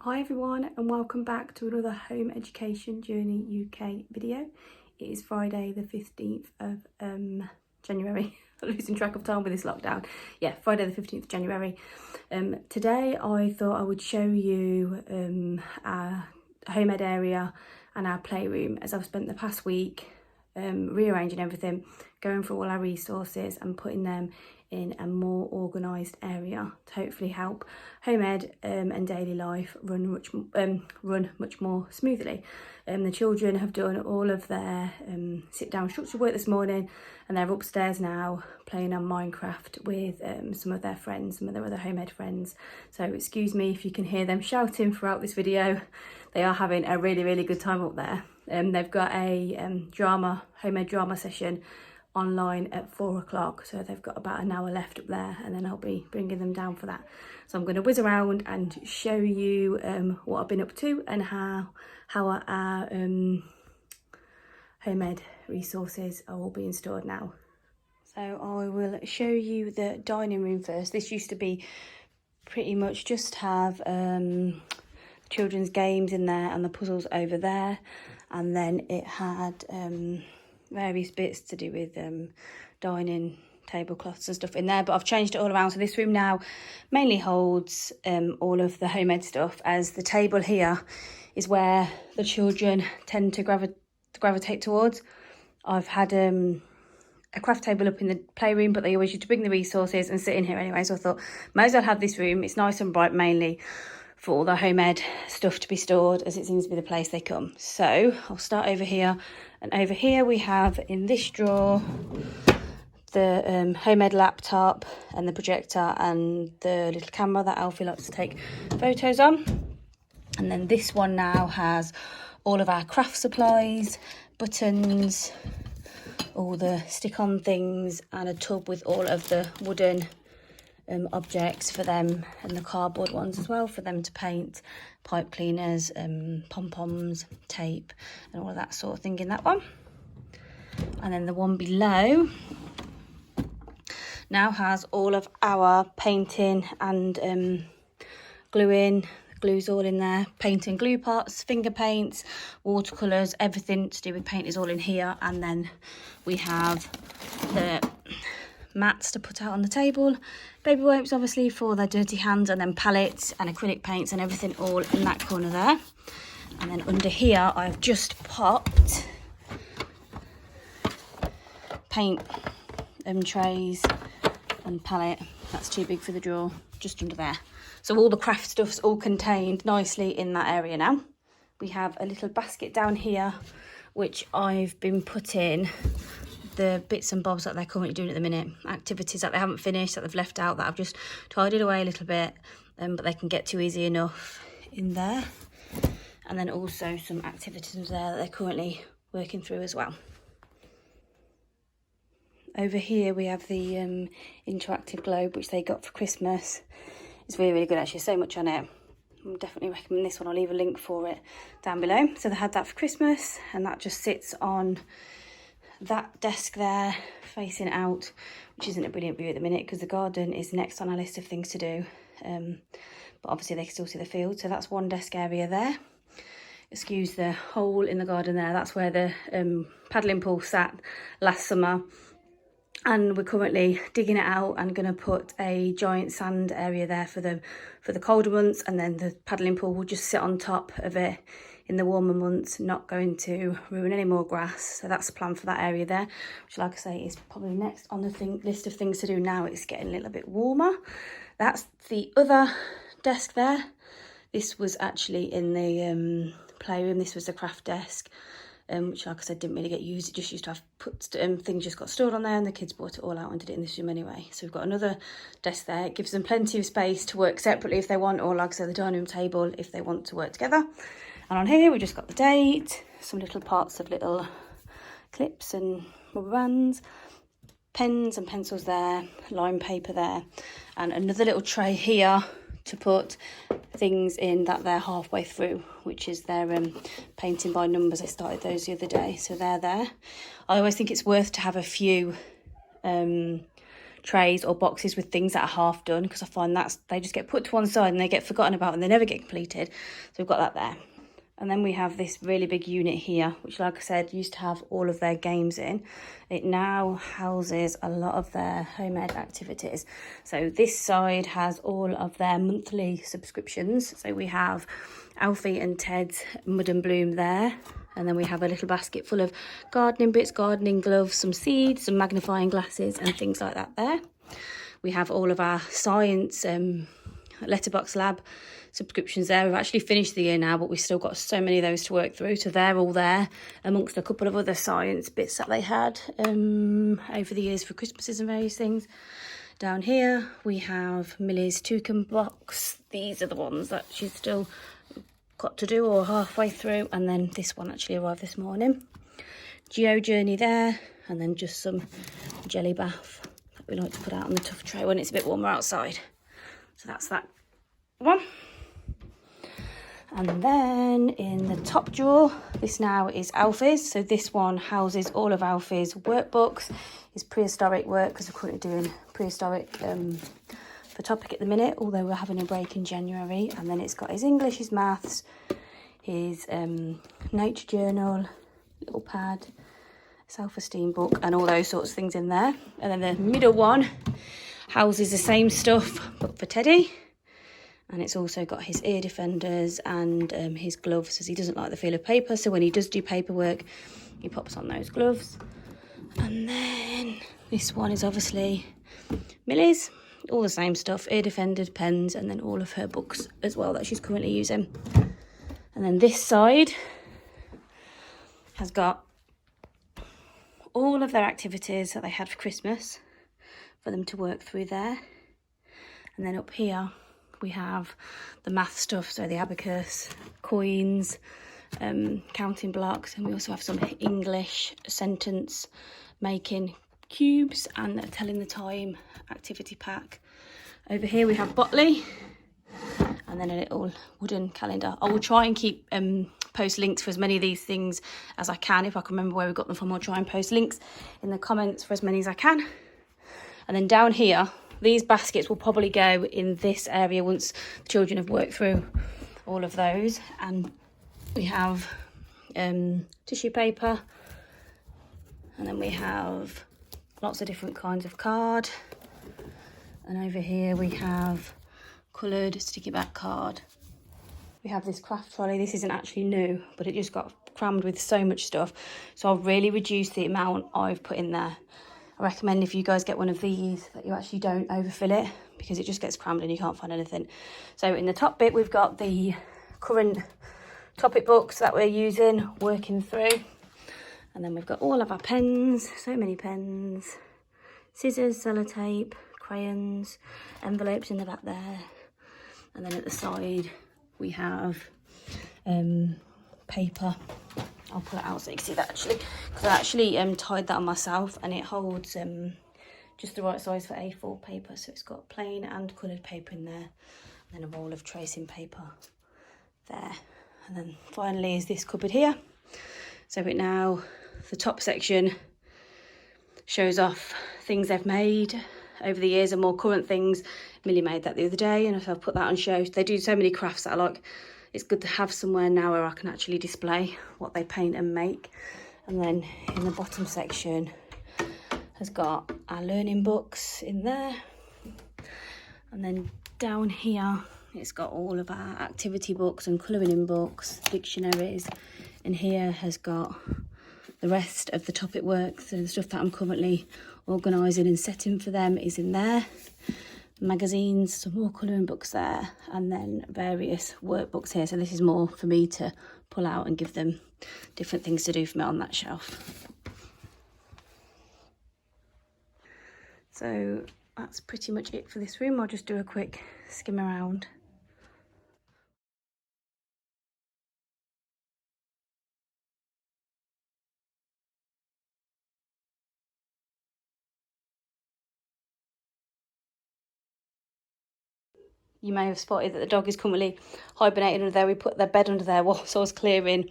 Hi everyone and welcome back to another Home Education Journey UK video. It is Friday the 15th of January. I'm losing track of time with this lockdown. Yeah, Friday the 15th of January. Today I thought I would show you our home ed area and our playroom, as I've spent the past week rearranging everything, going through all our resources and putting them in a more organised area to hopefully help home ed and daily life run much more smoothly. The children have done all of their sit down structured work this morning, and they're upstairs now playing on Minecraft with some of their friends, some of their other home ed friends. So excuse me if you can hear them shouting throughout this video. They are having a really good time up there. They've got a home ed drama session online at 4 o'clock, so they've got about an hour left up there, and then I'll be bringing them down for that. So I'm going to whiz around and show you what I've been up to and how our home ed resources are all being stored now. So I will show you the dining room first. This used to be pretty much just have children's games in there and the puzzles over there, and then it had various bits to do with dining tablecloths and stuff in there, but I've changed it all around. So this room now mainly holds all of the home ed stuff, as the table here is where the children tend to gravitate towards. I've had a craft table up in the playroom, but they always used to bring the resources and sit in here anyway, so I thought might as well have this room. It's nice and bright, mainly for all the home ed stuff to be stored, as it seems to be the place they come. So I'll start over here, and over here we have in this drawer the home ed laptop and the projector and the little camera that Alfie likes to take photos on. And then this one now has all of our craft supplies, buttons, all the stick-on things, and a tub with all of the wooden objects for them, and the cardboard ones as well for them to paint, pipe cleaners, pom-poms, tape, and all of that sort of thing in that one. And then the one below now has all of our painting and gluing. Glue's all in there, paint and glue pots, finger paints, watercolours, everything to do with paint is all in here. And then we have the mats to put out on the table, baby wipes obviously for their dirty hands, and then palettes and acrylic paints and everything all in that corner there. And then under here I've just popped paint trays and palette. That's too big for the drawer, just under there. So all the craft stuff's all contained nicely in that area now. We have a little basket down here which I've been putting the bits and bobs that they're currently doing at the minute, activities that they haven't finished, that they've left out, that I've just tidied away a little bit, but they can get to easy enough in there. And then also some activities there that they're currently working through as well. Over here we have the interactive globe, which they got for Christmas. It's really good actually, so much on it. I definitely recommend this one. I'll leave a link for it down below. So they had that for Christmas, and that just sits on that desk there facing out, which isn't a brilliant view at the minute because the garden is next on our list of things to do, but obviously they can still see the field. So that's one desk area there. Excuse the hole in the garden there, that's where the paddling pool sat last summer, and we're currently digging it out and going to put a giant sand area there for the colder months, and then the paddling pool will just sit on top of it in the warmer months, not going to ruin any more grass. So that's the plan for that area there, which, like I say, is probably next on the list of things to do now. It's getting a little bit warmer. That's the other desk there. This was actually in the playroom. This was the craft desk, which, like I said, didn't really get used. It just used to have things just got stored on there, and the kids brought it all out and did it in this room anyway. So we've got another desk there. It gives them plenty of space to work separately if they want, or like I said, the dining room table if they want to work together. And on here we just got the date, some little parts of little clips and rubber bands, pens and pencils there, line paper there, and another little tray here to put things in that they're halfway through, which is their painting by numbers. I started those the other day, so they're there. I always think it's worth to have a few trays or boxes with things that are half done, because I find they just get put to one side and they get forgotten about and they never get completed. So we've got that there. And then we have this really big unit here, which, like I said, used to have all of their games in. It now houses a lot of their home ed activities. So this side has all of their monthly subscriptions. So we have Alfie and Ted's Mud and Bloom there. And then we have a little basket full of gardening bits, gardening gloves, some seeds, some magnifying glasses and things like that there. We have all of our science letterbox lab subscriptions there. We've actually finished the year now, but we've still got so many of those to work through. So they're all there amongst a couple of other science bits that they had over the years for Christmases and various things. Down here we have Millie's toucan box. These are the ones that she's still got to do or halfway through, and then this one actually arrived this morning. Geo journey there, and then just some jelly bath that we like to put out on the tough tray when it's a bit warmer outside. So that's that one. And then in the top drawer, this now is Alfie's. So this one houses all of Alfie's workbooks, his prehistoric work, because we're currently doing prehistoric for topic at the minute, although we're having a break in January. And then it's got his English, his maths, his nature journal, little pad, self-esteem book, and all those sorts of things in there. And then the middle one houses the same stuff but for Teddy. And it's also got his ear defenders and his gloves, as he doesn't like the feel of paper. So when he does do paperwork, he pops on those gloves. And then this one is obviously Millie's. All the same stuff, ear defenders, pens, and then all of her books as well that she's currently using. And then this side has got all of their activities that they had for Christmas for them to work through there. And then up here, we have the math stuff, so the abacus, coins, counting blocks, and we also have some English sentence making cubes and telling the time activity pack. Over here we have Botley, and then a little wooden calendar. I will try and keep post links for as many of these things as I can. If I can remember where we got them from, I'll try and post links in the comments for as many as I can. And then down here, these baskets will probably go in this area once the children have worked through all of those. And we have tissue paper, and then we have lots of different kinds of card. And over here we have coloured sticky back card. We have this craft trolley. This isn't actually new, but it just got crammed with so much stuff. So I've really reduced the amount I've put in there. I recommend if you guys get one of these that you actually don't overfill it, because it just gets crammed and you can't find anything. So in the top bit, we've got the current topic books that we're using, working through. And then we've got all of our pens, so many pens, scissors, sellotape, crayons, envelopes in the back there. And then at the side, we have paper. I'll pull it out so you can see that actually, because I actually tied that on myself, and it holds just the right size for A4 paper. So it's got plain and coloured paper in there, and then a roll of tracing paper there. And then finally is this cupboard here. So it now, the top section shows off things they've made over the years and more current things. Millie made that the other day, and I've put that on show. They do so many crafts that I like. It's good to have somewhere now where I can actually display what they paint and make. And then in the bottom section has got our learning books in there. And then down here, it's got all of our activity books and colouring in books, dictionaries. And here has got the rest of the topic work. So the stuff that I'm currently organising and setting for them is in there. Magazines, some more colouring books there, and then various workbooks here. So this is more for me to pull out and give them different things to do for me on that shelf. So that's pretty much it for this room. I'll just do a quick skim around. You may have spotted that the dog is currently hibernating under there. We put their bed under there whilst I was clearing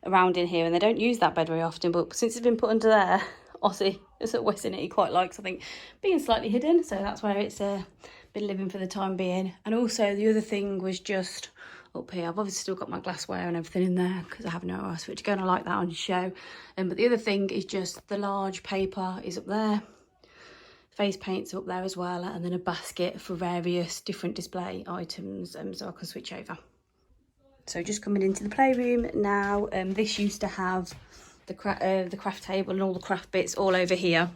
around in here, and they don't use that bed very often, but since it's been put under there, Aussie. It's at Western. He quite likes, I think, being slightly hidden. So that's where it's been living for the time being. And also the other thing was just up here. I've obviously still got my glassware and everything in there because I have nowhere else for it to go, and I like that on show. But the other thing is just the large paper is up there. Face paints up there as well, and then a basket for various different display items, so I can switch over. So just coming into the playroom now. This used to have the craft table and all the craft bits all over here.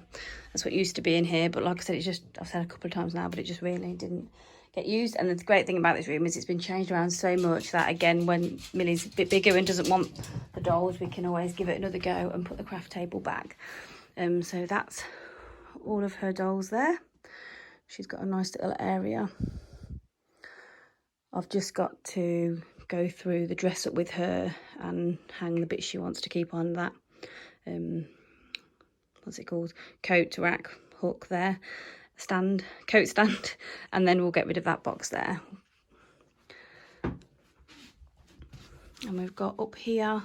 That's what used to be in here, but like I said, it's just, I've said a couple of times now, but it just really didn't get used. And the great thing about this room is it's been changed around so much that, again, when Millie's a bit bigger and doesn't want the dolls, we can always give it another go and put the craft table back. So that's all of her dolls there. She's got a nice little area. I've just got to go through the dress up with her and hang the bits she wants to keep on that what's it called, coat rack hook there, coat stand, and then we'll get rid of that box there. And we've got up here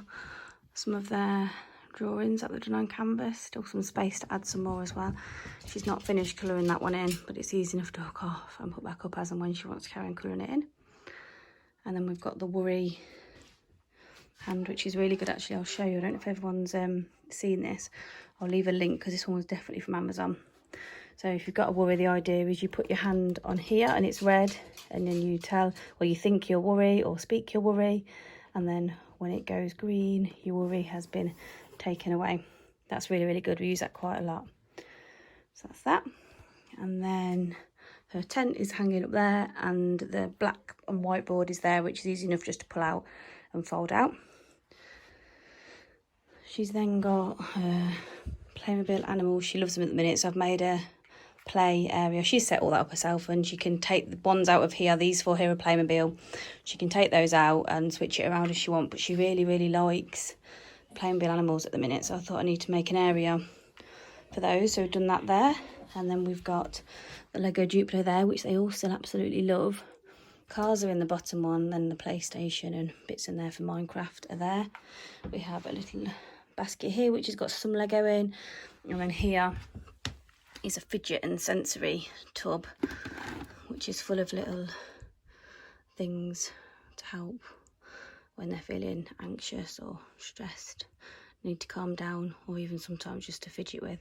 some of their drawings that they've done on canvas. Still some space to add some more as well. She's not finished colouring that one in, but it's easy enough to hook off and put back up as and when she wants to carry on colouring it in. And then we've got the worry hand, which is really good actually. I'll show you. I don't know if everyone's seen this. I'll leave a link because this one was definitely from Amazon. So if you've got a worry, the idea is you put your hand on here and it's red, and then you tell, well, you think your worry or speak your worry, and then when it goes green, your worry has been taken away. That's really, really good. We use that quite a lot. So that's that. And then her tent is hanging up there, and the black and white board is there, which is easy enough just to pull out and fold out. She's then got Playmobil animals. She loves them at the minute, so I've made a play area. She's set all that up herself, and she can take the ones out of here. These four here are Playmobil. She can take those out and switch it around if she wants, but she really, really likes Playmobil animals at the minute, so I thought I need to make an area for those. So we've done that there. And then we've got the Lego Duplo there, which they all still absolutely love. Cars are in the bottom one, then the PlayStation and bits in there for Minecraft are there. We have a little basket here, which has got some Lego in. And then here is a fidget and sensory tub, which is full of little things to help when they're feeling anxious or stressed, need to calm down, or even sometimes just to fidget with.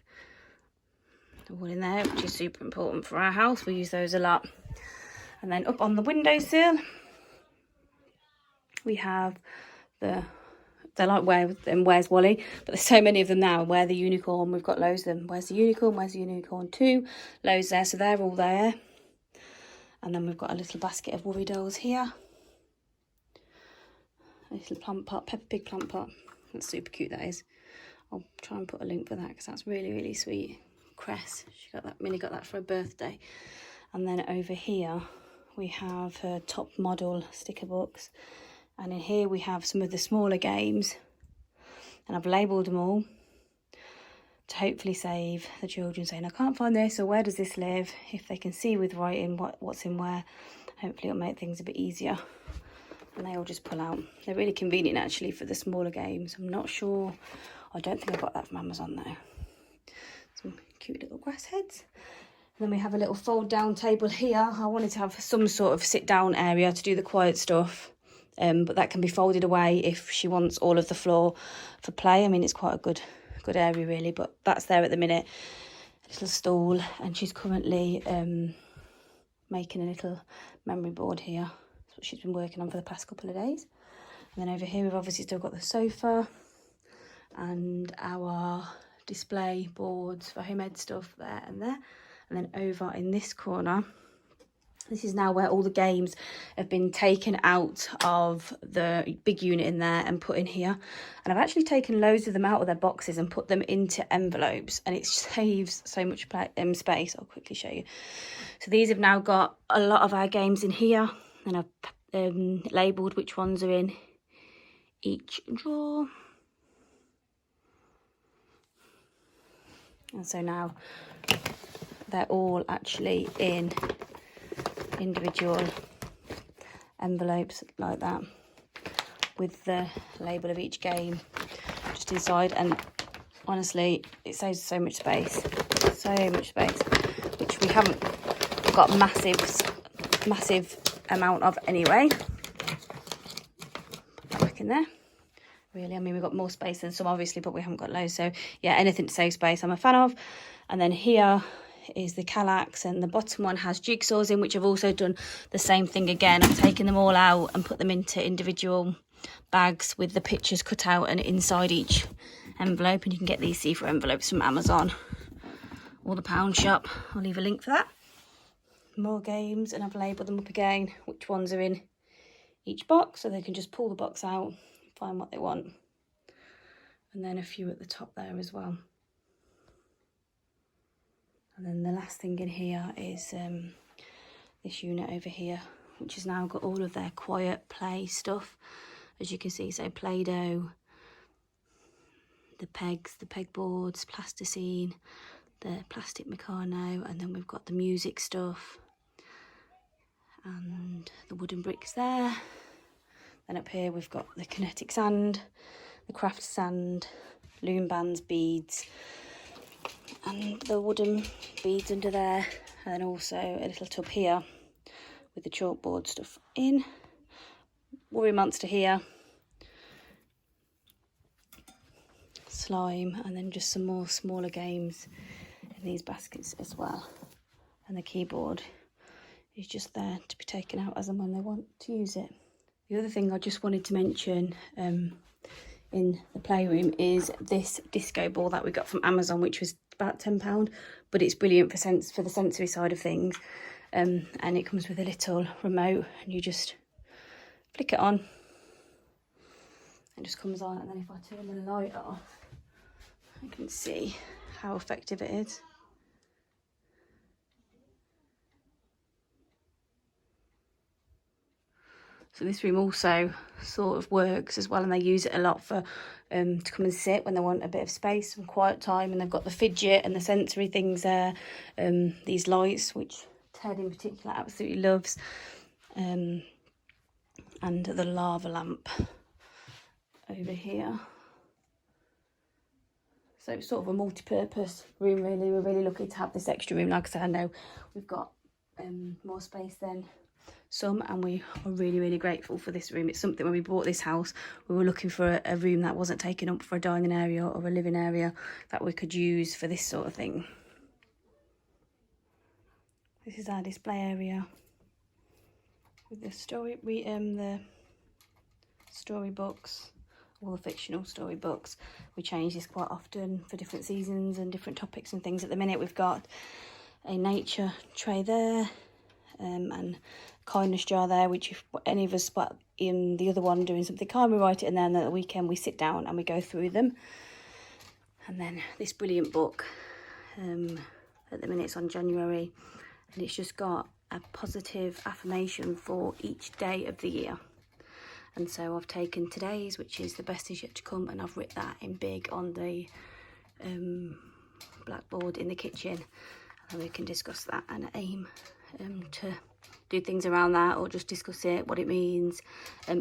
One in there, which is super important for our house. We use those a lot. And then up on the windowsill, we have they're like Where's Wally, but there's so many of them now. Where the Unicorn, we've got loads of them. Where's the Unicorn 2, loads there, so they're all there. And then we've got a little basket of worry dolls here. A little plant pot, Peppa Pig plant pot. That's super cute, that is. I'll try and put a link for that because that's really, really sweet. Cress, she got that, Millie got that for her birthday. And then over here we have her top model sticker books, and in here we have some of the smaller games, and I've labelled them all to hopefully save the children saying I can't find this, or where does this live. If they can see with writing what's in where, hopefully it'll make things a bit easier. And they all just pull out. They're really convenient actually for the smaller games. I'm not sure, I don't think I got that from Amazon though. Some cute little grass heads. And then we have a little fold down table here. I wanted to have some sort of sit down area to do the quiet stuff, but that can be folded away if she wants all of the floor for play. I mean, it's quite a good area really, but that's there at the minute. A little stool, and she's currently making a little memory board here. That's what she's been working on for the past couple of days. And then over here we've obviously still got the sofa and our display boards for home ed stuff there and there. And then over in this corner, this is now where all the games have been taken out of the big unit in there and put in here. And I've actually taken loads of them out of their boxes and put them into envelopes, and it saves so much space. I'll quickly show you. So these have now got a lot of our games in here, and I've labelled which ones are in each drawer. And so now they're all actually in individual envelopes like that, with the label of each game just inside. And honestly, it saves so much space, which we haven't got massive amount of anyway. Put that back in there. Really, I mean, we've got more space than some obviously, but we haven't got loads. So yeah, anything to save space I'm a fan of. And then here is the Kallax, and the bottom one has jigsaws in, which I've also done the same thing again. I've taken them all out and put them into individual bags with the pictures cut out and inside each envelope, and you can get these see-through envelopes from Amazon or the pound shop. I'll leave a link for that. More games, and I've labelled them up again, which ones are in each box, so they can just pull the box out, find what they want. And then a few at the top there as well. And then the last thing in here is this unit over here, which has now got all of their quiet play stuff, as you can see. So Play-Doh, the pegs, the pegboards, plasticine, the plastic Meccano, and then we've got the music stuff and the wooden bricks there. Then up here we've got the kinetic sand, the craft sand, loom bands, beads, and the wooden beads under there, and then also a little tub here with the chalkboard stuff in. Worry Monster here, slime, and then just some more smaller games in these baskets as well. And the keyboard is just there to be taken out as and when they want to use it. The other thing I just wanted to mention in the playroom is this disco ball that we got from Amazon, which was about £10, but it's brilliant for the sensory side of things. And it comes with a little remote, and you just flick it on. It just comes on, and then if I turn the light off, I can see how effective it is. So this room also sort of works as well, and they use it a lot for to come and sit when they want a bit of space and quiet time. And they've got the fidget and the sensory things there, these lights, which Ted in particular absolutely loves, and the lava lamp over here. So it's sort of a multi-purpose room really. We're really lucky to have this extra room. Like I said, I know we've got more space than some, and we are really grateful for this room. It's something, when we bought this house, we were looking for a room that wasn't taken up for a dining area or a living area that we could use for this sort of thing. This is our display area with the storybooks, all the fictional storybooks. We change this quite often for different seasons and different topics and things. At the minute we've got a nature tray there, and kindness jar there, which if any of us spot in the other one doing something kind, we write it, and then at the weekend we sit down and we go through them. And then this brilliant book, at the minute it's on January, and it's just got a positive affirmation for each day of the year. And so I've taken today's, which is the best is yet to come, and I've written that in big on the blackboard in the kitchen, and we can discuss that and aim to do things around that, or just discuss it, what it means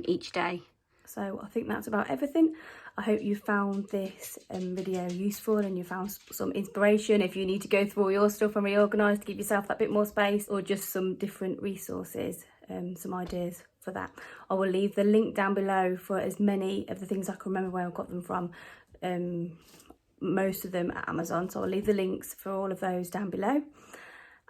each day. So I think that's about everything. I hope you found this video useful and you found some inspiration if you need to go through all your stuff and reorganise to give yourself that bit more space, or just some different resources, some ideas for that. I will leave the link down below for as many of the things I can remember where I got them from, most of them at Amazon, so I'll leave the links for all of those down below.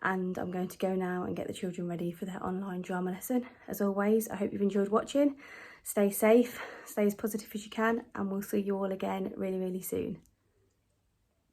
And I'm going to go now and get the children ready for their online drama lesson. As always, I hope you've enjoyed watching. Stay safe, stay as positive as you can, and we'll see you all again really soon.